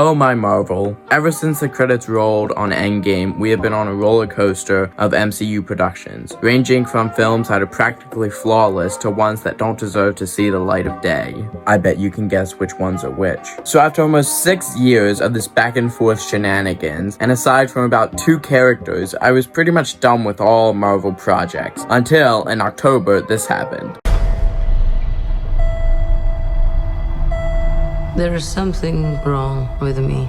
Oh my Marvel. Ever since the credits rolled on Endgame, we have been on a roller coaster of MCU productions, ranging from films that are practically flawless to ones that don't deserve to see the light of day. I bet you can guess which ones are which. So after almost 6 years of this back and forth shenanigans, and aside from about 2 characters, I was pretty much done with all Marvel projects, until in October this happened. There is something wrong with me.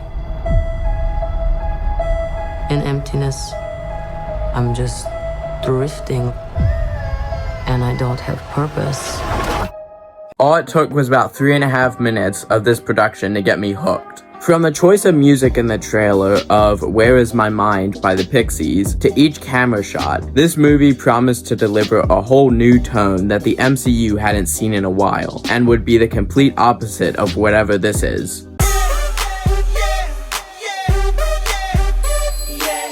In emptiness, I'm just drifting, and I don't have purpose. All it took was about 3.5 minutes of this production to get me hooked. From the choice of music in the trailer of Where Is My Mind by the Pixies to each camera shot, this movie promised to deliver a whole new tone that the MCU hadn't seen in a while, and would be the complete opposite of whatever this is.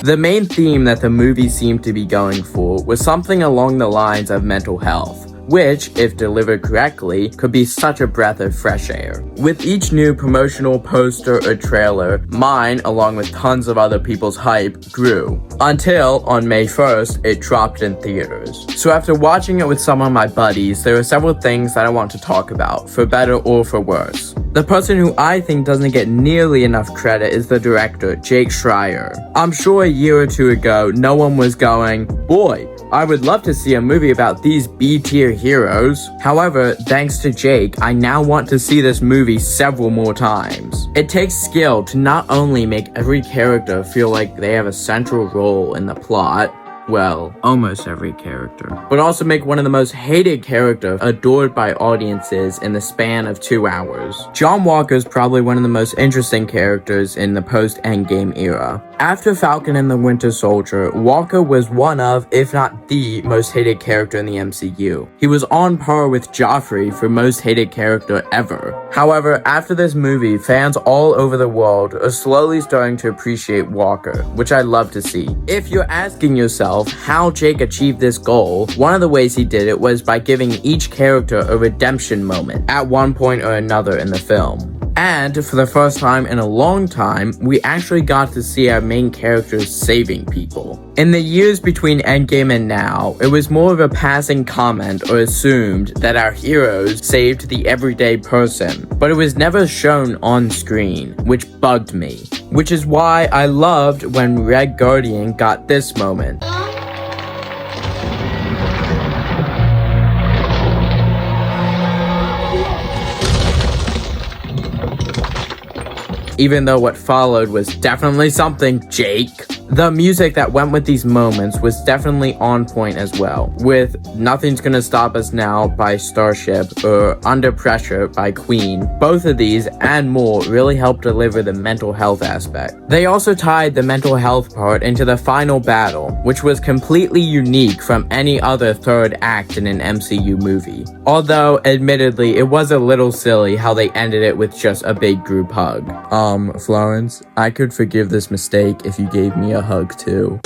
The main theme that the movie seemed to be going for was something along the lines of mental health, which, if delivered correctly, could be such a breath of fresh air. With each new promotional poster or trailer, mine, along with tons of other people's hype, grew. Until, on May 1st, it dropped in theaters. So after watching it with some of my buddies, there are several things that I want to talk about, for better or for worse. The person who I think doesn't get nearly enough credit is the director, Jake Schreier. I'm sure a year or two ago, no one was going, "Boy, I would love to see a movie about these B-tier heroes." However, thanks to Jake, I now want to see this movie several more times. It takes skill to not only make every character feel like they have a central role in the plot, well, almost every character, but also make one of the most hated characters adored by audiences in the span of 2 hours. John Walker is probably one of the most interesting characters in the post-Endgame era. After Falcon and the Winter Soldier, Walker was one of, if not the, most hated character in the MCU. He was on par with Joffrey for most hated character ever. However, after this movie, fans all over the world are slowly starting to appreciate Walker, which I love to see. If you're asking yourself how Jake achieved this goal, one of the ways he did it was by giving each character a redemption moment at one point or another in the film. And for the first time in a long time, we actually got to see our main characters saving people. In the years between Endgame and now, it was more of a passing comment or assumed that our heroes saved the everyday person, but it was never shown on screen, which bugged me. Which is why I loved when Red Guardian got this moment. Even though what followed was definitely something, Jake. The music that went with these moments was definitely on point as well, with Nothing's Gonna Stop Us Now by Starship or Under Pressure by Queen. Both of these and more really helped deliver the mental health aspect. They also tied the mental health part into the final battle, which was completely unique from any other third act in an MCU movie. Although, admittedly, it was a little silly how they ended it with just a big group hug. Florence, I could forgive this mistake if you gave me a hug too.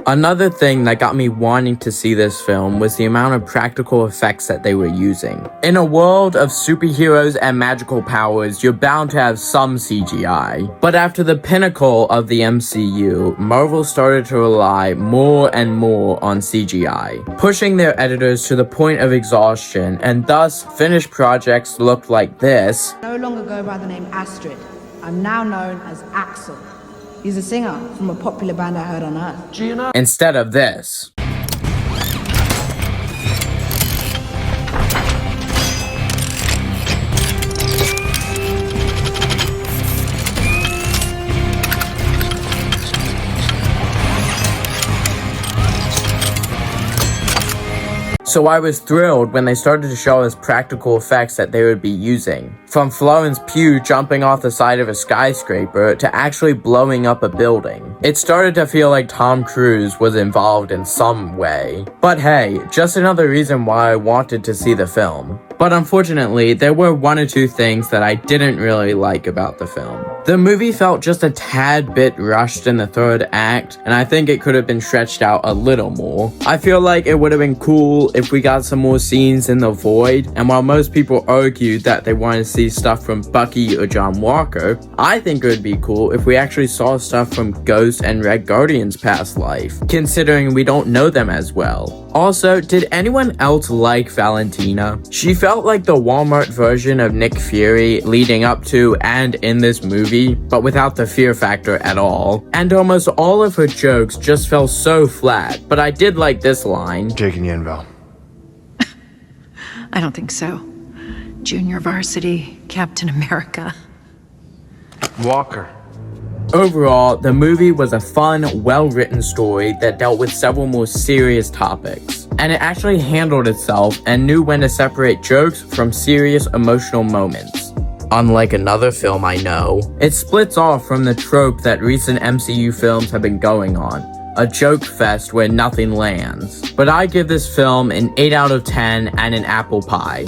Another thing that got me wanting to see this film was the amount of practical effects that they were using. In a world of superheroes and magical powers, you're bound to have some CGI. But after the pinnacle of the MCU, Marvel started to rely more and more on CGI, pushing their editors to the point of exhaustion, and thus finished projects looked like this. No longer go by the name Astrid. I'm now known as Axel. He's a singer from a popular band I heard on Earth. Instead of this. So I was thrilled when they started to show us practical effects that they would be using. From Florence Pugh jumping off the side of a skyscraper to actually blowing up a building. It started to feel like Tom Cruise was involved in some way. But hey, just another reason why I wanted to see the film. But unfortunately, there were one or two things that I didn't really like about the film. The movie felt just a tad bit rushed in the third act, and I think it could have been stretched out a little more. I feel like it would have been cool if we got some more scenes in the void, and while most people argued that they wanted to see stuff from Bucky or John Walker, I think it would be cool if we actually saw stuff from Ghost and Red Guardian's past life, considering we don't know them as well. Also, did anyone else like Valentina? She felt like the Walmart version of Nick Fury leading up to and in this movie, but without the fear factor at all. And almost all of her jokes just fell so flat, but I did like this line. Taking you in, Val. I don't think so. Junior varsity, Captain America. Walker. Overall, the movie was a fun, well-written story that dealt with several more serious topics. And it actually handled itself and knew when to separate jokes from serious emotional moments. Unlike another film I know, it splits off from the trope that recent MCU films have been going on, a joke fest where nothing lands. But I give this film an 8 out of 10 and an apple pie.